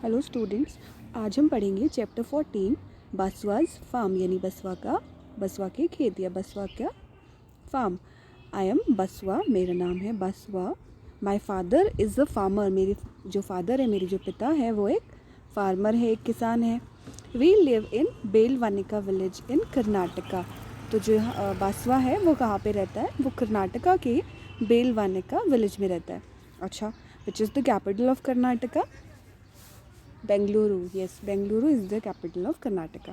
Hello students, आज हम पढ़ेंगे चैप्टर 14 बसवाज फार्म यानी बसवा के खेत या बसवा का फार्म। आई एम बसवा, मेरा नाम है बसवा। My father is a farmer, मेरे जो फादर है, मेरे जो पिता है वो एक फार्मर है, एक किसान है। We live in Belvanika village in Karnataka. तो जो बसवा है वो कहाँ पे रहता है? वो कर्नाटका के बेलवानिका विलेज में रहता है। अच्छा, which is the capital of Karnataka? Bengaluru. Yes, Bengaluru is the capital of Karnataka.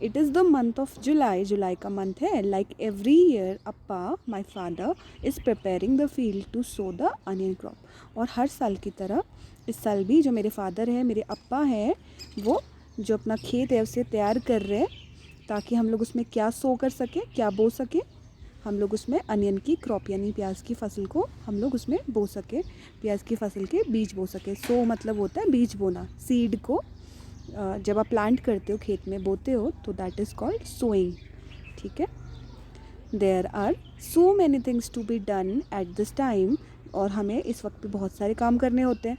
It is the month of July. जुलाई का मंथ है. Like every year, Appa, my father, is preparing the field to sow the onion crop. और हर साल की तरह इस साल भी जो मेरे फादर है, मेरे अप्पा है, वो जो अपना खेत है उसे तैयार कर रहे हैं ताकि हम लोग उसमें क्या सो कर सकें, क्या बो सकें। हम लोग उसमें अनियन की क्रॉप यानी प्याज की फसल को हम लोग उसमें बो सके, प्याज की फसल के बीज बो सके। सो मतलब होता है बीज बोना, सीड को जब आप प्लांट करते हो, खेत में बोते हो, तो दैट इज़ कॉल्ड सोइंग। ठीक है। There are so many things to be done at this time, और हमें इस वक्त पे बहुत सारे काम करने होते हैं।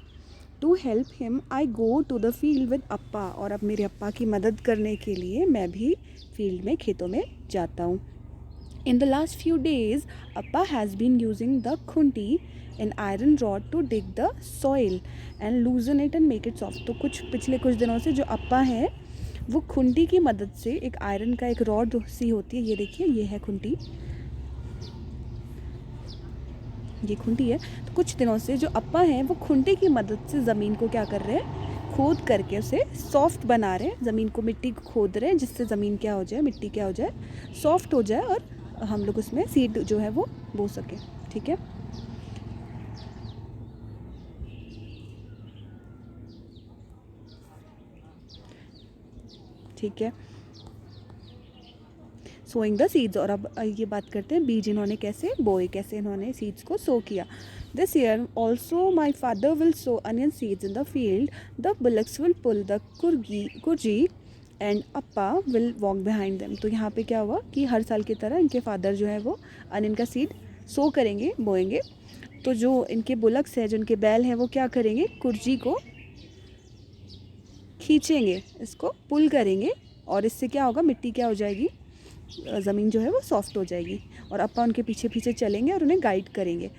To help him I go to the field with Appa, और अब मेरे अप्पा की मदद करने के लिए मैं भी फील्ड में, खेतों में जाता हूँ। In the last few days, Appa has been using the khunti, an iron rod, to dig the soil and loosen it and make it soft. तो पिछले कुछ दिनों से जो अप्पा है वो खुंटी की मदद से, एक आयरन का एक रॉड सी होती है, ये देखिए, ये है खुंटी, ये खुंटी है। तो कुछ दिनों से जो अप्पा है वो खुंटी की मदद से ज़मीन को क्या कर रहे हैं? खोद करके उसे सॉफ्ट बना रहे हैं। ज़मीन को, मिट्टी को खोद रहे हैं जिससे ज़मीन क्या हो जाए, मिट्टी क्या हो जाए, सॉफ्ट हो जाए, और हम लोग उसमें सीड जो है वो बो सके। ठीक है। ठीक है, सोइंग द सीड्स। और अब ये बात करते हैं बीज इन्होंने कैसे बोए, कैसे इन्होंने सीड्स को सो किया। This year also my father will sow onion seeds in the field, the bullocks will pull the kurji and Appa will walk behind them. तो यहाँ पे क्या हुआ कि हर साल की तरह इनके फादर जो है वो अनियन का सीड सो करेंगे, बोएंगे। तो जो इनके बुलक्स है, जो इनके बैल हैं, वो क्या करेंगे? कुर्जी को खींचेंगे, इसको पुल करेंगे, और इससे क्या होगा? मिट्टी क्या हो जाएगी? ज़मीन जो है वो सॉफ्ट हो जाएगी, और अप्पा उनके पीछे पीछे चलेंगे और उन्हें गाइड करेंगे।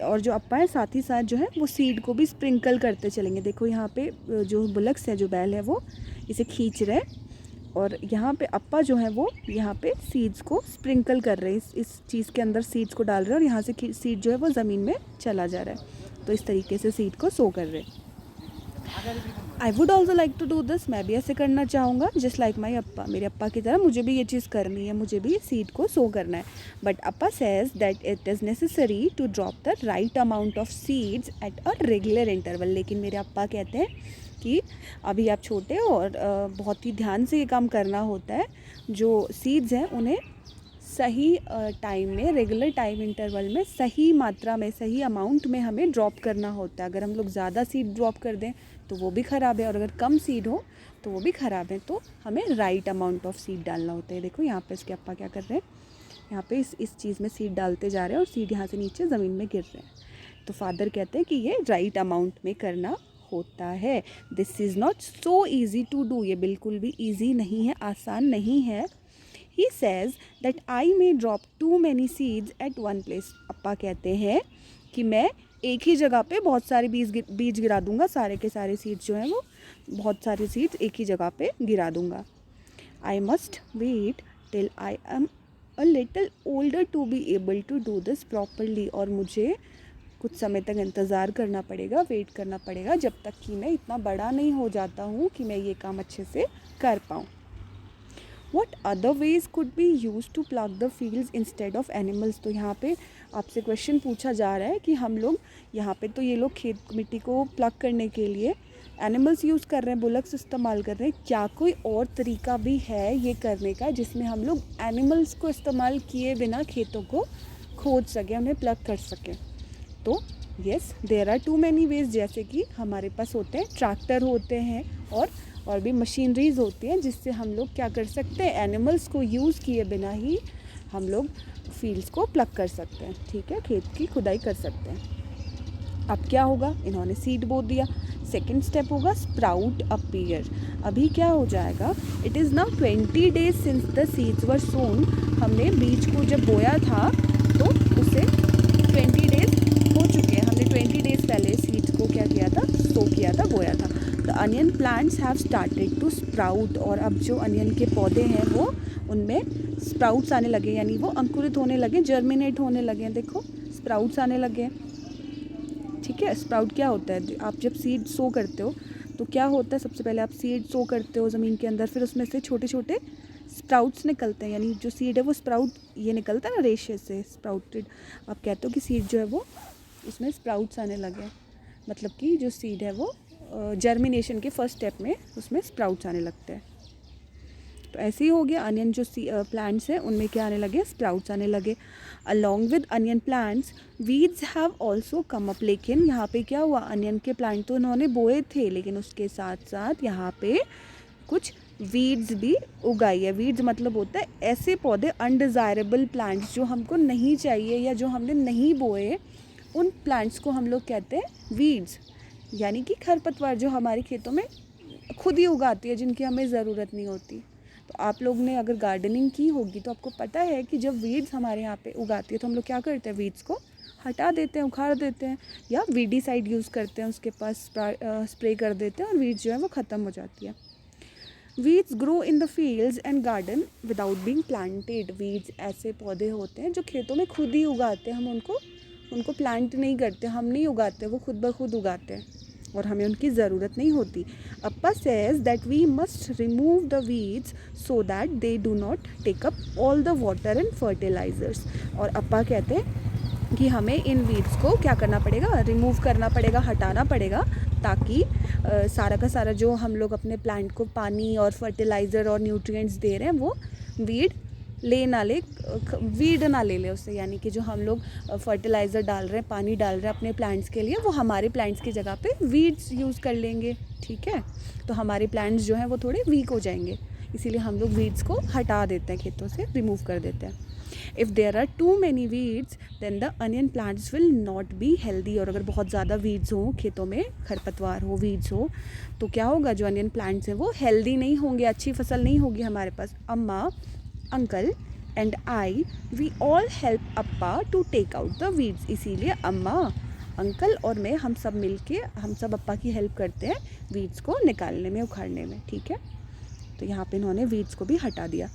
और जो अप्पा है साथ ही साथ जो है वो सीड को भी स्प्रिंकल करते चलेंगे। देखो यहाँ पे जो बुलक्स है, जो बैल है, वो इसे खींच रहे हैं, और यहाँ पे अप्पा जो है वो यहाँ पे सीड्स को स्प्रिंकल कर रहे हैं, इस चीज़ के अंदर सीड्स को डाल रहे हैं, और यहाँ से सीड जो है वो ज़मीन में चला जा रहा है। तो इस तरीके से सीड को सो कर रहे हैं। I would also like to do this, मैं भी ऐसे करना चाहूँगा, जस्ट लाइक माई अप्पा, मेरे अप्पा की तरह मुझे भी ये चीज़ करनी है, मुझे भी सीड को सो करना है। But Appa says that it is necessary to drop the right amount of seeds at a regular interval. लेकिन मेरे अप्पा कहते हैं कि अभी आप छोटे हो और बहुत ही ध्यान से ये काम करना होता है। जो सीड्स हैं उन्हें सही टाइम में, रेगुलर टाइम इंटरवल में, सही मात्रा में, सही अमाउंट में हमें ड्रॉप करना होता है। अगर हम लोग ज़्यादा सीड ड्रॉप कर दें तो वो भी ख़राब है, और अगर कम सीड हो तो वो भी ख़राब है। तो हमें राइट अमाउंट ऑफ सीड डालना होता है। देखो यहाँ पे इसके अप्पा क्या कर रहे हैं, यहाँ पे इस चीज़ में सीड डालते जा रहे हैं, और सीड यहाँ से नीचे ज़मीन में गिर रहे हैं। तो फादर कहते हैं कि ये राइट अमाउंट में करना होता है। This is not so easy to do, ये बिल्कुल भी ईजी नहीं है, आसान नहीं है। He says that I may drop too many seeds at one place. अप्पा कहते हैं कि मैं एक ही जगह पे बहुत सारे बीज गिरा दूंगा, सारे के सारे सीड्स जो हैं वो, बहुत सारे सीड्स एक ही जगह पे गिरा दूंगा। I must wait till I am a little older to be able to do this properly. और मुझे कुछ समय तक इंतज़ार करना पड़ेगा, वेट करना पड़ेगा, जब तक कि मैं इतना बड़ा नहीं हो जाता हूँ कि मैं ये काम अच्छे से कर पाऊँ। What other ways could be used to plug the fields instead of animals? तो यहाँ पे आपसे क्वेश्चन पूछा जा रहा है कि हम लोग यहाँ पे, तो ये लोग खेत मिट्टी को प्लग करने के लिए एनिमल्स यूज़ कर रहे हैं, बुलक्स इस्तेमाल कर रहे हैं। क्या कोई और तरीका भी है ये करने का जिसमें हम लोग एनिमल्स को इस्तेमाल किए बिना खेतों को खोद सकें, उन्हें प्लग कर सकें? तो yes, there are too many ways. जैसे कि हमारे पास होते हैं ट्रैक्टर, होते हैं, और भी मशीनरीज होती हैं जिससे हम लोग क्या कर सकते हैं? एनिमल्स को यूज़ किए बिना ही हम लोग फील्ड्स को प्लग कर सकते हैं। ठीक है, खेत की खुदाई कर सकते हैं। अब क्या होगा? इन्होंने सीड बो दिया, सेकेंड स्टेप होगा स्प्राउट अपीयर। अभी क्या हो जाएगा, it is now 20 days since the seeds were sown. हमने बीज को जब बोया था तो उसे 20 days हो चुके हैं। हमने 20 days पहले सीड्स को क्या किया था, सो किया था, बोया था। The onion plants have started to sprout. और अब जो अनियन के पौधे हैं वो उनमें स्प्राउट्स आने लगे, यानी वो अंकुरित होने लगे, जर्मिनेट होने लगे। देखो स्प्राउट्स आने लगे, ठीक है। स्प्राउट क्या होता है, आप जब सीड सो करते हो तो क्या होता है, सबसे पहले आप सीड सो करते हो ज़मीन के अंदर, फिर उसमें से छोटे छोटे स्प्राउट्स निकलते हैं, यानी जो सीड है वो स्प्राउट ये निकलता है ना, रेशे से स्प्राउटेड। आप कहते हो कि सीड जो है वो उसमें स्प्राउट्स आने लगे, मतलब कि जो सीड है वो जर्मिनेशन के फर्स्ट स्टेप में उसमें स्प्राउट्स आने लगते हैं। तो ऐसे ही हो गया, अनियन जो प्लांट्स हैं उनमें क्या आने लगे, स्प्राउट्स आने लगे। Along with onion plants weeds have also come up. लेकिन यहाँ पे क्या हुआ, अनियन के प्लांट तो उन्होंने बोए थे, लेकिन उसके साथ साथ यहाँ पे कुछ वीड्स भी उगाई है। वीड्स मतलब होता है ऐसे पौधे, अनडिज़ायरेबल प्लांट्स जो हमको नहीं चाहिए या जो हमने नहीं बोए, उन प्लांट्स को हम लोग कहते हैं वीड्स, यानी कि खरपतवार जो हमारे खेतों में खुद ही उगाती है, जिनकी हमें ज़रूरत नहीं होती। तो आप लोग ने अगर गार्डनिंग की होगी तो आपको पता है कि जब वीड्स हमारे यहाँ पे उगाती है तो हम लोग क्या करते हैं, वीड्स को हटा देते हैं, उखाड़ देते हैं, या वीडीसाइड यूज़ करते हैं, उसके पास स्प्रे कर देते हैं और वीड्स जो है वो ख़त्म हो जाती है। Weeds grow in the fields and garden without being planted. Weeds ऐसे पौधे होते हैं जो खेतों में खुद ही उगाते हैं, हम उनको प्लांट नहीं करते, हम नहीं उगाते, वो खुद ब खुद उगाते हैं और हमें उनकी ज़रूरत नहीं होती। Appa says that we must remove the weeds so that they do not take up all the water and fertilisers. और अप्पा कहते हैं कि हमें इन वीड्स को क्या करना पड़ेगा, रिमूव करना पड़ेगा, हटाना पड़ेगा, ताकि सारा का सारा जो हम लोग अपने प्लांट को पानी और फर्टिलाइज़र और न्यूट्रिएंट्स दे रहे हैं वो वीड ना ले ले उससे, यानी कि जो हम लोग फर्टिलाइज़र डाल रहे हैं, पानी डाल रहे हैं अपने प्लांट्स के लिए, वो हमारे प्लांट्स की जगह पे वीड्स यूज़ कर लेंगे, ठीक है। तो हमारे प्लांट्स जो हैं वो थोड़े वीक हो जाएंगे, इसीलिए हम लोग वीड्स को हटा देते हैं, खेतों से रिमूव कर देते हैं। If there are too many weeds then the onion plants will not be healthy. और अगर बहुत ज़्यादा वीड्स हो खेतों में, खरपतवार हो, वीड्स हो, तो क्या होगा, जो अनियन प्लांट्स हैं वो हेल्दी नहीं होंगे, अच्छी फसल नहीं होगी हमारे पास। Amma, uncle and I we all help Appa to take out the weeds. इसीलिए अम्मा, अंकल और मैं, हम सब मिलके हम सब अप्पा की हेल्प करते हैं वीड्स को निकालने में, उखाड़ने में, ठीक है। तो यहाँ पे इन्होंने वीड्स को भी हटा दिया।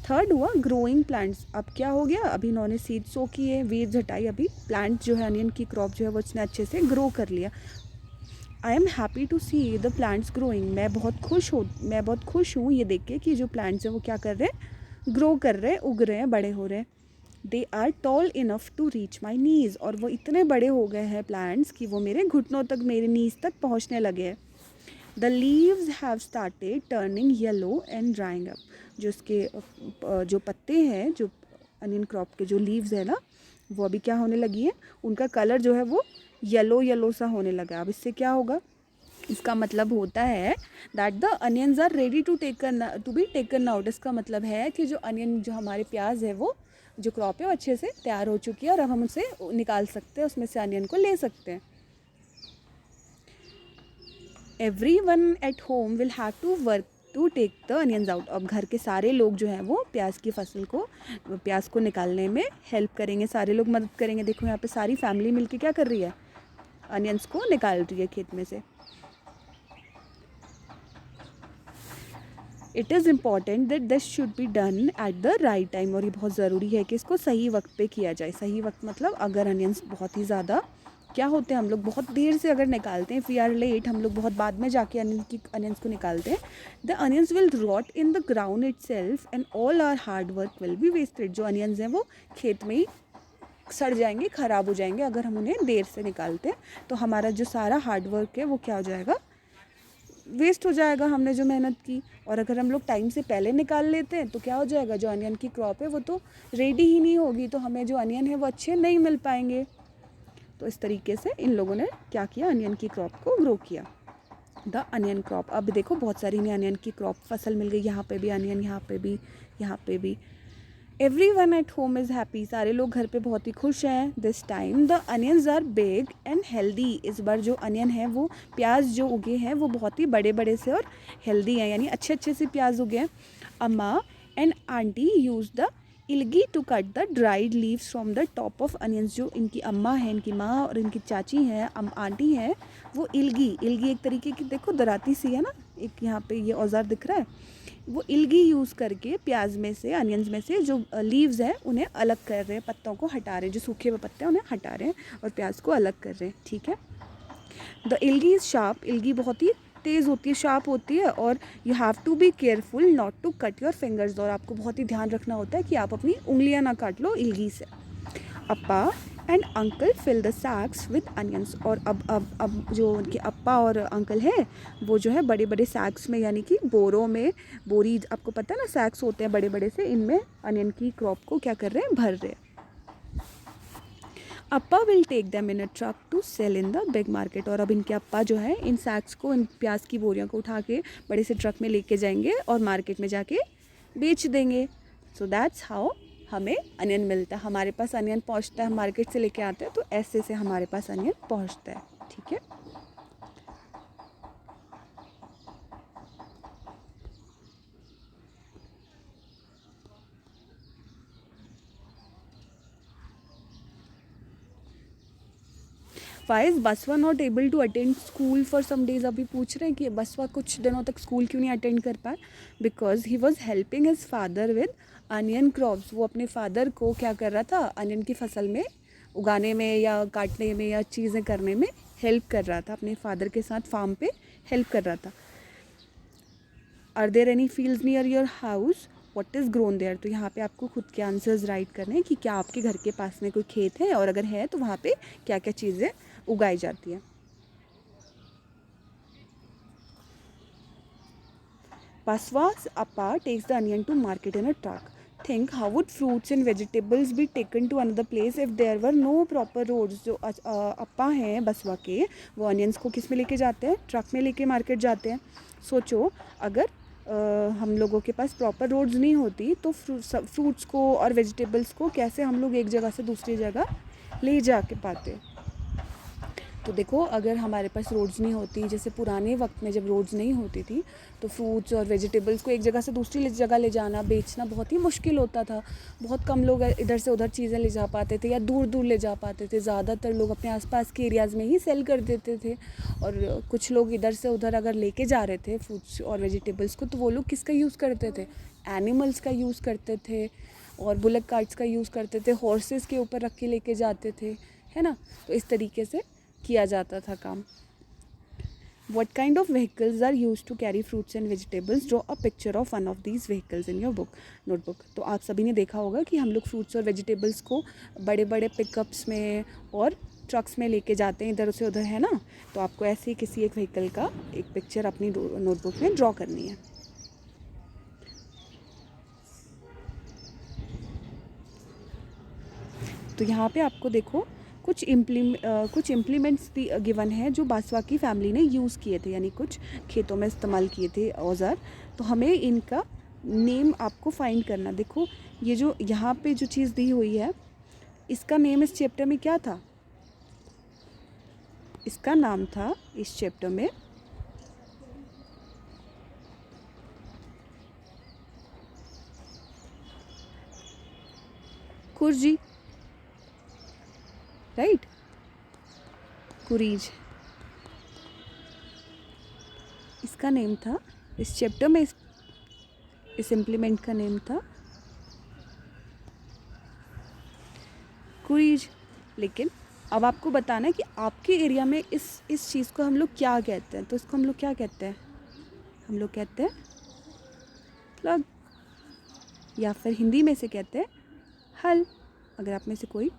थर्ड हुआ ग्रोइंग प्लांट्स। अब क्या हो गया, अभी इन्होंने सीड सो किए, वीड्स हटाई, अभी प्लांट जो है अनियन की क्रॉप जो है वो इसने अच्छे से ग्रो कर लिया। I am happy to see the plants growing. मैं बहुत खुश हूँ ये देख के कि जो प्लांट्स हैं वो क्या कर रहे हैं, ग्रो कर रहे हैं, उग रहे हैं, बड़े हो रहे हैं। They are tall enough to reach my knees. और वो इतने बड़े हो गए हैं प्लांट्स कि वो मेरे घुटनों तक, मेरे नीज़ तक पहुँचने लगे हैं। The leaves have started turning yellow and drawing up. जो इसके जो पत्ते हैं, जो अनियन क्रॉप के जो लीव्स है ना, वो अभी क्या होने लगी है, उनका कलर जो है वो येलो सा होने लगा। अब इससे क्या होगा, इसका मतलब होता है that the onions are ready to be taken out. इसका मतलब है कि जो अनियन, जो हमारे प्याज है, वो जो क्रॉप है वो अच्छे से तैयार हो चुकी है और अब हम उसे निकाल सकते हैं, उसमें से अनियन को ले सकते हैं। Everyone at home will have to work to take the onions out। अब घर के सारे लोग जो हैं वो प्याज की फसल को, प्याज को निकालने में हेल्प करेंगे, सारे लोग मदद करेंगे। देखो यहाँ पे सारी फैमिली मिलके क्या कर रही है, अनियंस को निकाल रही है खेत में से। It is important that this should be done at the right time. और ये बहुत ज़रूरी है कि इसको सही वक्त पे किया जाए। सही वक्त मतलब अगर अनियंस बहुत ही ज़्यादा क्या होते हैं, हम लोग बहुत देर से अगर निकालते हैं, वी आर लेट, हम लोग बहुत बाद में जाके अनियंस को निकालते हैं, the onions will rot in the ground itself and all our hard work will be wasted. जो अनियंस हैं वो खेत में ही सड़ जाएंगे, ख़राब हो जाएंगे अगर हम उन्हें देर से निकालते हैं। तो हमारा जो सारा हार्ड वर्क है वो क्या हो जाएगा, वेस्ट हो जाएगा, हमने जो मेहनत की। और अगर हम लोग टाइम से पहले निकाल लेते हैं तो क्या हो जाएगा, जो अनियन की क्रॉप है वो तो रेडी ही नहीं होगी, तो हमें जो अनियन है वो अच्छे नहीं मिल पाएंगे। तो इस तरीके से इन लोगों ने क्या किया, अनियन की क्रॉप को ग्रो किया, द अनियन क्रॉप। अब देखो बहुत सारी इन्हें अनियन की क्रॉप फसल मिल गई, यहाँ पे भी अनियन, यहाँ पे भी, यहाँ पे भी। Everyone at home is happy. सारे लोग घर पे बहुत ही खुश हैं. This time the onions are big and healthy. इस बार जो अनियन है वो प्याज जो उगे हैं वो बहुत ही बड़े बड़े से और हेल्दी हैं, यानी अच्छे अच्छे से प्याज उगे हैं. Amma and aunty use the ilgi to cut the dried leaves from the top of onions. जो इनकी अम्मा है, इनकी माँ और इनकी चाची हैं, आंटी हैं, वो इल्गी एक तरीके की, देखो दराती सी है ना, एक यहाँ पे ये औजार दिख रहा है, वो इल्गी यूज़ करके प्याज में से, अनियंस में से जो लीव्स हैं उन्हें अलग कर रहे हैं, पत्तों को हटा रहे हैं, जो सूखे हुए पत्ते हैं उन्हें हटा रहे हैं और प्याज को अलग कर रहे हैं. ठीक है. The ilgi is sharp. इल्गी बहुत ही तेज़ होती है, शार्प होती है. और you have to be careful not to cut your fingers. और आपको बहुत ही ध्यान रखना होता है कि आप अपनी उंगलियां ना काट लो इल्गी से. Appa and uncle fill the sacks with onions. और अब जो उनके अप्पा और अंकल हैं वो जो है बड़े बड़े सैक्स में, यानी कि बोरों में, बोरी आपको पता है ना सैक्स होते हैं बड़े बड़े से, इनमें अनियन की क्रॉप को क्या कर रहे हैं, भर रहे हैं. Appa will take them in a truck to sell in the big market. और अब इनके अप्पा जो है इन सैक्स को, इन प्याज की बोरियों को उठा के बड़े से ट्रक में लेके जाएंगे और मार्केट में जाके बेच देंगे. सो दैट्स हाउ हमें अनियन मिलता है, हमारे पास अनियन पहुंचता है. हम मार्केट से लेके आते हैं तो ऐसे से हमारे पास अनियन पहुंचता है. ठीक है. Why is Basava not able to attend school for some days. अभी पूछ रहे हैं कि बसवा कुछ दिनों तक स्कूल क्यों नहीं अटेंड कर पाए. Because he was helping his father with onion crops. वो अपने फादर को क्या कर रहा था, अनियन की फसल में उगाने में या काटने में या चीज़ें करने में हेल्प कर रहा था. अपने फादर के साथ फार्म पे हेल्प कर रहा था. Are there any fields near your house, what is grown there. तो यहाँ पे आपको खुद के आंसर्स राइट करने हैं कि क्या आपके घर के पास में कोई खेत है, और अगर है तो वहाँ पे क्या क्या चीज़ें उगाई जाती है. Baswa's appa takes the onion to market in a truck. Think how would fruits and vegetables be taken to another place if there were no proper roads. जो अप्पा हैं बसवा के, वो अनियंस को किस में लेके जाते हैं, ट्रक में लेके मार्केट जाते हैं. सोचो अगर हम लोगों के पास प्रॉपर रोड्स नहीं होती तो फ्रूट्स को और वेजिटेबल्स को कैसे हम लोग एक जगह से दूसरी जगह ले जा के पाते. तो देखो अगर हमारे पास रोड्स नहीं होती, जैसे पुराने वक्त में जब रोड्स नहीं होती थी, तो फ्रूट्स और वेजिटेबल्स को एक जगह से दूसरी जगह ले जाना, बेचना बहुत ही मुश्किल होता था. बहुत कम लोग इधर से उधर चीज़ें ले जा पाते थे या दूर दूर ले जा पाते थे. ज़्यादातर लोग अपने आसपास के एरियाज़ में ही सेल कर देते थे. और कुछ लोग इधर से उधर अगर लेके जा रहे थे फ्रूट्स और वेजिटेबल्स को, तो वो लोग किसका यूज़ करते थे, एनिमल्स का यूज़ करते थे और बुलक कार्ट्स का यूज़ करते थे. हॉर्सेस के ऊपर रख के लेके जाते थे, है ना. तो इस तरीके से किया जाता था काम. What kind of vehicles are used to carry fruits and vegetables? Draw a picture of one of these vehicles in your notebook. तो आप सभी ने देखा होगा कि हम लोग फ्रूट्स और वेजिटेबल्स को बड़े बड़े पिकअप्स में और ट्रक्स में लेके जाते हैं इधर से उधर, है ना. तो आपको ऐसे ही किसी एक व्हीकल का एक पिक्चर अपनी नोटबुक में ड्रॉ करनी है. तो यहाँ पे आपको देखो कुछ इम्प्लीमेंट्स गिवन है जो बासवा की फैमिली ने यूज़ किए थे, यानी कुछ खेतों में इस्तेमाल किए थे औज़ार. तो हमें इनका नेम आपको फाइंड करना. देखो ये जो यहाँ पे जो चीज़ दी हुई है, इसका नेम इस चैप्टर में क्या था, इसका नाम था इस चैप्टर में कुर्जी, राइट, कुरीज इसका नेम था. इस चैप्टर में इस इम्प्लीमेंट का नेम था कुरीज. लेकिन अब आपको बताना है कि आपके एरिया में इस चीज़ को हम लोग क्या कहते हैं. तो इसको हम लोग क्या कहते हैं, हम लोग कहते हैं प्लग, या फिर हिंदी में से कहते हैं हल. अगर आप में से कोई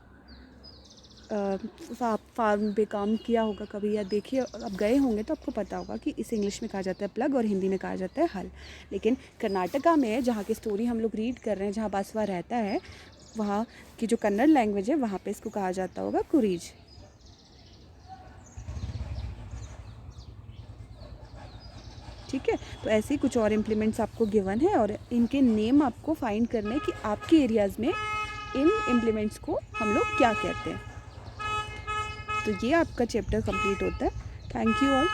फार्म पे काम किया होगा कभी या देखिए अब गए होंगे तो आपको पता होगा कि इसे इंग्लिश में कहा जाता है प्लग और हिंदी में कहा जाता है हल. लेकिन कर्नाटका में जहाँ की स्टोरी हम लोग रीड कर रहे हैं, जहाँ बासवा रहता है, वहाँ की जो कन्नड़ लैंग्वेज है वहाँ पे इसको कहा जाता होगा कुरीज. ठीक है। तो ऐसे ही कुछ और इम्प्लीमेंट्स आपको गिवन है और इनके नेम आपको फाइंड करने हैं कि आपके एरियाज़ में इन इम्प्लीमेंट्स को हम लोग क्या कहते हैं। तो ये आपका चैप्टर कंप्लीट होता है। Thank you all.